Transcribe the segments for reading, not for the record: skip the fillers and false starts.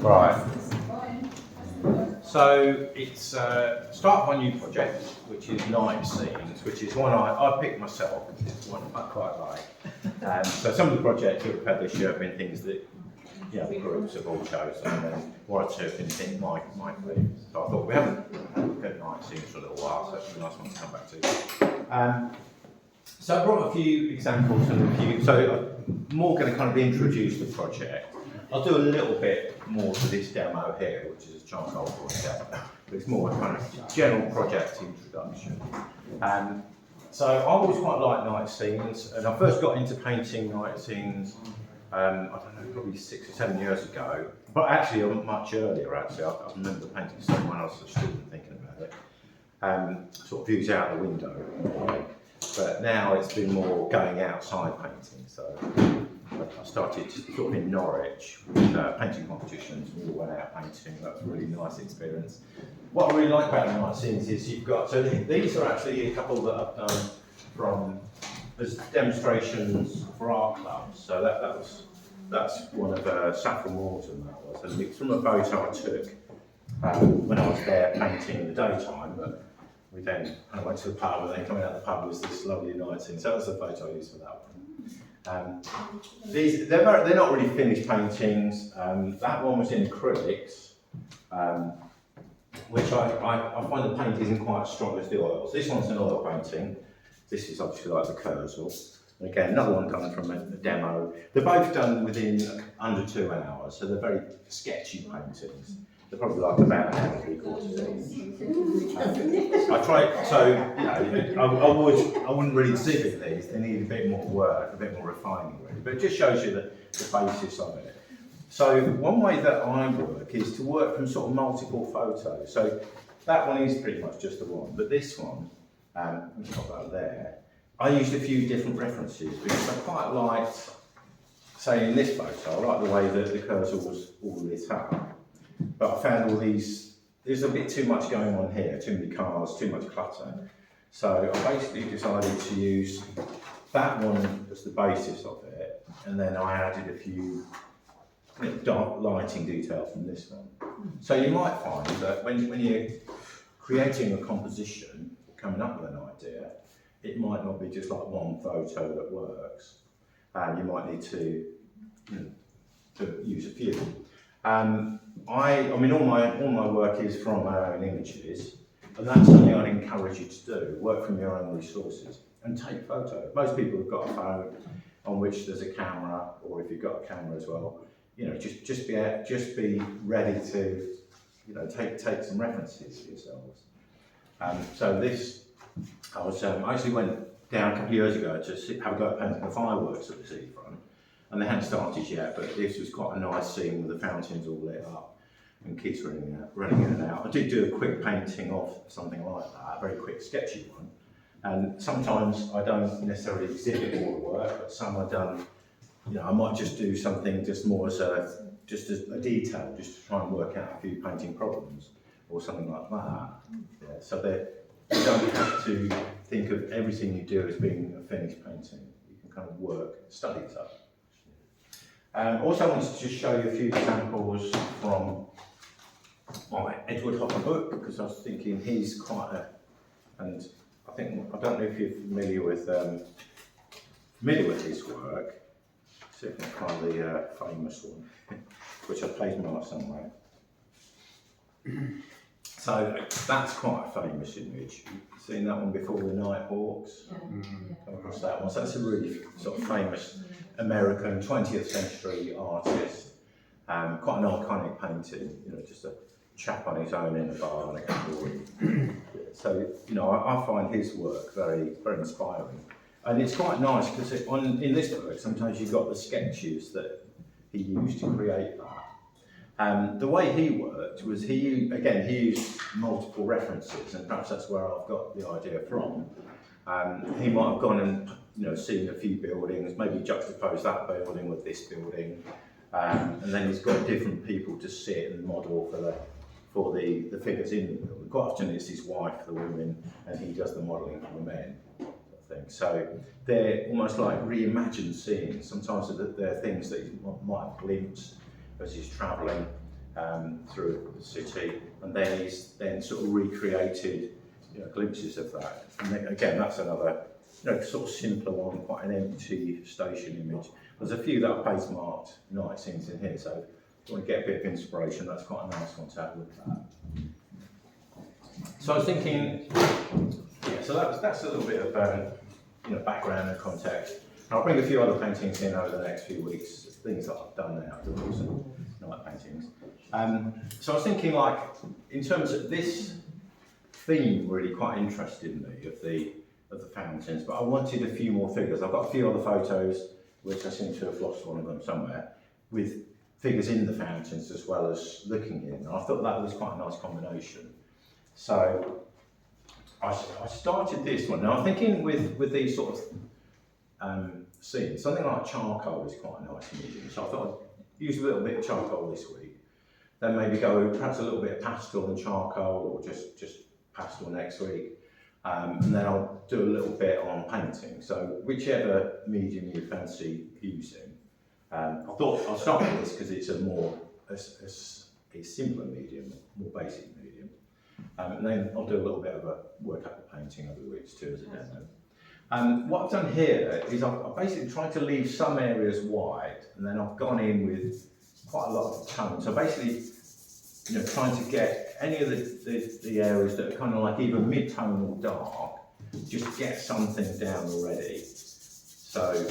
Right. So it's start of my new project, which is night scenes, which is one I picked myself. It's one I quite like. So some of the projects that we've had this year have been things that groups have all chosen, and then one or two have been things my theme. So I thought we haven't had a look at night scenes for a little while, so it's a nice one to come back to. So I brought a few examples and a few. So I'm more going to kind of introduce the project. I'll do a little bit more for this demo here, which is a charcoal demo, but it's more a kind of general project introduction. So I always quite like night scenes, and I first got into painting night scenes, I don't know, probably 6 or 7 years ago, but actually much earlier actually. I remember painting something when I was a student thinking about it, sort of views out the window, but now it's been more going outside painting. So I started sort of in Norwich with painting competitions. We all went out painting. That was a really nice experience. What I really like about the night scenes is you've got, so these are actually a couple that I've done from as demonstrations for art clubs. So that's one of Saffron Walton, that was, and it's from a photo I took when I was there painting in the daytime. But we then kind of went to the pub, and then coming out of the pub was this lovely night scene. So that's the photo I used for that one. They're not really finished paintings. That one was in acrylics, which I find the paint isn't quite as strong as the oils. This one's an oil painting. This is obviously like the Cursor. And again, another one done from a demo. They're both done within under 2 hours, so they're very sketchy paintings. They're probably like about an hour, 3/4 each. I tried, so I wouldn't really exhibit these. They need a bit more work, a bit more refining, really. But it just shows you the basis of it. So one way that I work is to work from sort of multiple photos. So that one is pretty much just the one, but this one, which I've got there, I used a few different references because I quite liked, say in this photo, I like the way that the cursor was all lit up. But I found all these, there's a bit too much going on here, too many cars, too much clutter. So I basically decided to use that one as the basis of it, and then I added a few dark lighting details from this one. So you might find that when you're creating a composition, or coming up with an idea, it might not be just like one photo that works. You might need to use a few. I mean, all my work is from my own images, and that's something I'd encourage you to do. Work from your own resources and take photos. Most people have got a phone on which there's a camera, or if you've got a camera as well, just be ready to, take some references for yourselves. So this, I actually went down a couple of years ago to have a go at painting the fireworks at the seafront. And they hadn't started yet, but this was quite a nice scene with the fountains all lit up and kids running in and out. I did do a quick painting of something like that, a very quick sketchy one. And sometimes I don't necessarily exhibit all the work, but some I've done, I might just do something just more as a detail, just to try and work out a few painting problems or something like that. Yeah, so you don't have to think of everything you do as being a finished painting. You can kind of study it up. Also, I wanted to just show you a few examples from my Edward Hopper book, because I was thinking he's quite and I don't know if you're familiar with his work. See if I can find the famous one, which I plagiarised somewhere. So that's quite a famous image. You've seen that one before, the Nighthawks? Come across that one. So that's a really sort of famous American 20th century artist. Quite an iconic painting, just a chap on his own in a bar and a couple of So, I find his work very, very inspiring. And it's quite nice because in this work, sometimes you've got the sketches that he used to create that. The way he worked was he used multiple references, and perhaps that's where I've got the idea from. He might have gone and seen a few buildings, maybe juxtaposed that building with this building, and then he's got different people to sit and model for the figures in the building. Quite often it's his wife, the women, and he does the modelling for the men. thing. So they're almost like reimagined scenes. Sometimes they're things that you might have glimpsed as he's travelling through the city, and then he's then sort of recreated, glimpses of that. And then, again, that's another, sort of simpler one, quite an empty station image. There's a few that are paste-marked night scenes in here, so if you want to get a bit of inspiration, that's quite a nice one to have a look at. So I was thinking, so that's a little bit of background and context. And I'll bring a few other paintings in over the next few weeks, things that I've done now, doodles and night paintings. So I was thinking, like, in terms of this theme, really quite interested me of the fountains, but I wanted a few more figures. I've got a few other photos, which I seem to have lost one of them somewhere, with figures in the fountains as well as looking in. And I thought that was quite a nice combination. So I started this one. Now I'm thinking with these sort of scenes, something like charcoal is quite a nice medium. So I thought I'd use a little bit of charcoal this week. Then maybe go perhaps a little bit of pastel and charcoal, or just pastel next week. And then I'll do a little bit on painting. So whichever medium you fancy using. I thought I'll start with this because it's a simpler medium, more basic medium. And then I'll do a little bit of a work-up of painting over the weeks too as a demo. What I've done here is I've basically tried to leave some areas white, and then I've gone in with quite a lot of tone. So basically, trying to get any of the areas that are kind of like either mid-tone or dark, just get something down already. So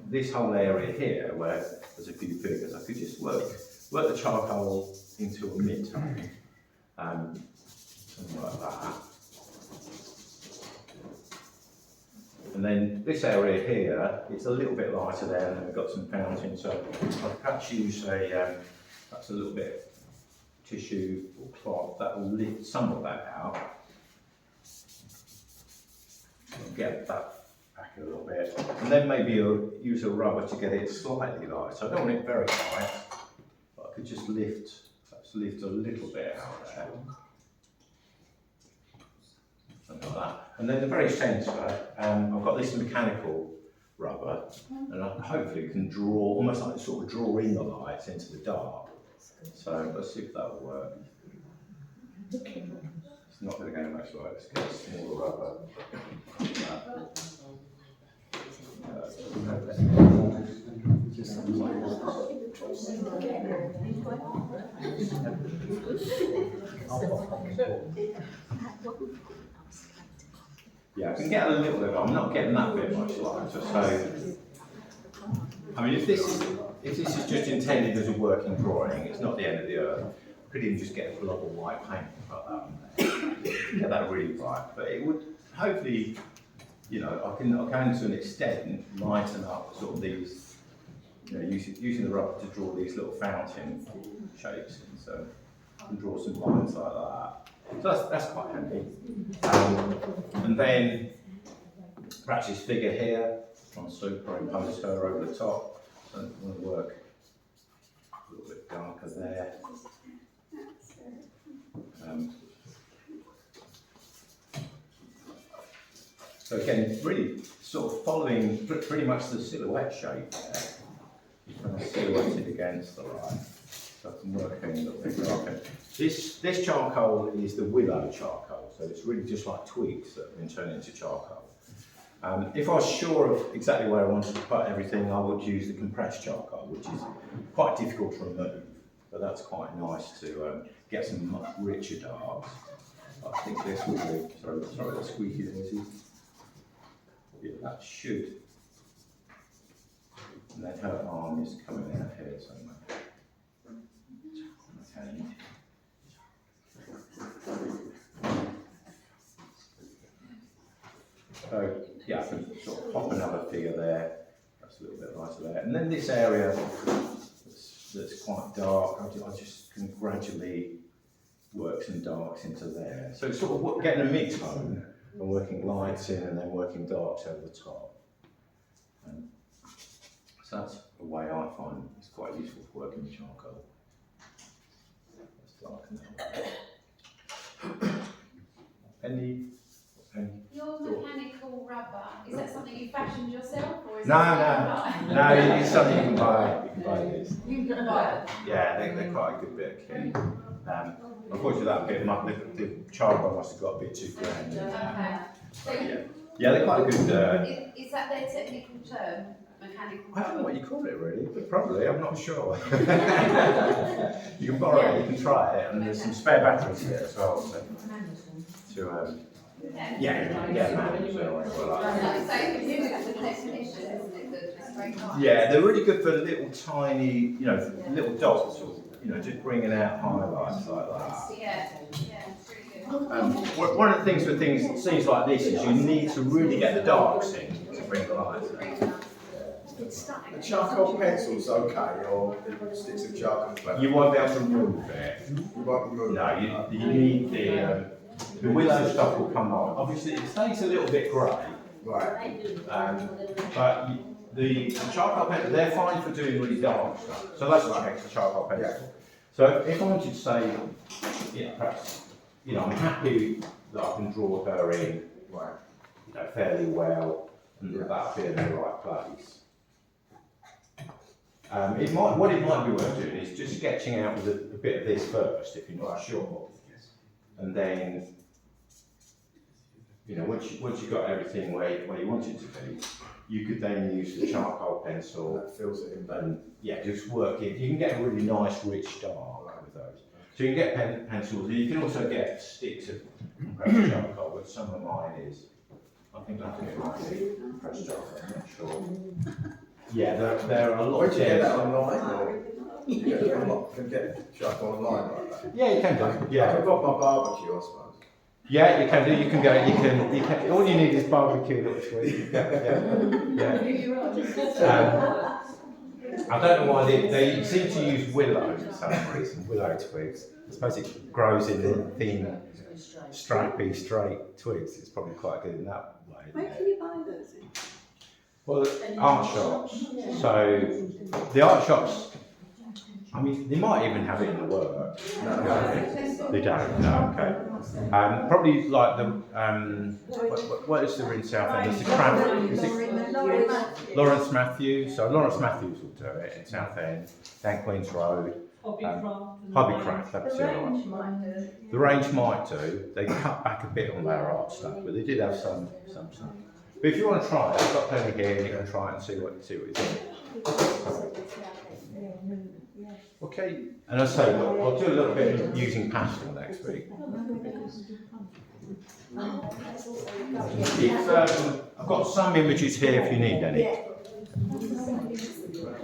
this whole area here, where there's a few figures, I could just work the charcoal into a mid-tone, something like that. And then this area here, it's a little bit lighter there, and then we've got some fountains, so I'll perhaps use perhaps a little bit of tissue or cloth that will lift some of that out. I'll get that back a little bit, and then maybe you'll use a rubber to get it slightly light. So I don't want it very light, but I could just perhaps lift a little bit out there. Something like that. And then the very centre, I've got this mechanical rubber, and I hopefully can draw, almost like sort of draw in the lights into the dark. So let's see if that will work. It's not going to go much light, let's get a smaller rubber. Yeah, I can get a little bit, I'm not getting that bit much lighter. So, I mean, if this is just intended as a working drawing, it's not the end of the earth. I could even just get a blob of white paint and put that on there, get that really bright. But it would hopefully, I can to an extent lighten up sort of these, using the rubber to draw these little fountain shapes. And so I can draw some lines like that. So that's quite handy. And then perhaps this figure here, trying to superimpose her over the top. So I want to work a little bit darker there. So again, really sort of following pretty much the silhouette shape there. Kind of silhouetted against the light. So I can work in a little bit darker. This charcoal is the willow charcoal, so it's really just like twigs that have been turned into charcoal. If I was sure of exactly where I wanted to put everything, I would use the compressed charcoal, which is quite difficult to remove, but that's quite nice to get some much richer darks. I think this will be, sorry, the squeaky noises. Yeah, that should. And then her arm is coming out here somewhere. So yeah, I can sort of pop another figure there. That's a little bit lighter there. And then this area that's quite dark, I just can gradually work some darks into there. So it's sort of getting a mid-tone and working lights in and then working darks over the top. So that's a way I find it's quite useful for working with charcoal. Let's darken that. Any Your mechanical rubber, is that something you fashioned yourself, or is No, it no, it's something you can buy. You can buy these. You can buy it. Yeah, they're quite a good bit of kit. Unfortunately, that bit, the charcoal must have got a bit too grand. Okay. So Yeah, they're quite a good. is that their technical term? Mechanical I don't know rubber? what you call it really, but probably, I'm not sure. You can borrow it, you can try it, and there's some spare batteries here as well. So, yeah, manage or whatever like that. So it's the definition, isn't it? The straight line. Yeah, they're really good for little tiny, little dots, or, just bringing out highlights like that. Yeah, it's really good. One of the things with scenes like this is you need to really get the darks in to bring the lights in. The charcoal pencil's okay, or it sticks of charcoal paper? You won't be able to remove it. You won't remove No, it? you need the willow stuff will come on. Obviously, it stays a little bit grey, Right. but the charcoal pencil, they're fine for doing really dark stuff. So let's check the charcoal pencil. Yeah. So if I wanted to say, perhaps, I'm happy that I can draw her in, Right. fairly well, and that'll be in the right place. What it might be worth doing is just sketching out with a bit of this first, if you're not sure, and then, once you've got everything where you want it to be, you could then use the charcoal pencil. That fills it in. And just work it. You can get a really nice, rich dark with those. So you can get pencils. You can also get sticks of pressed charcoal, which some of mine is. I think it might be pressed charcoal. I'm not sure. Yeah, there are a lot. Where of do you get that things. online? Or you can get charcoal online like that? Yeah, you can do. Yeah. I've got my barbecue, I suppose. Yeah, you can do. You can go. You can. All you need is barbecue, literally. Yeah. I don't know why they seem to use willow for some reason. Willow twigs. I suppose it grows in the thin, stripy, straight twigs. It's probably quite good in that way. Where can you buy those? Well, art shops. So the art shops. I mean, they might even have it in the work. No. They don't. No, okay. Probably like the what is there in Southend? There's the crab. Is it Lawrence Matthews? So Lawrence Matthews will do it in Southend, down Queen's Road. Hobbycraft, that's the other one. The range might do. They cut back a bit on their art stuff, but they did have some stuff. But if you want to try it, I've got plenty here, and you can try it and see what you think. Okay, and I say, look, I'll do a little bit of using pastel next week. I've got some images here if you need any.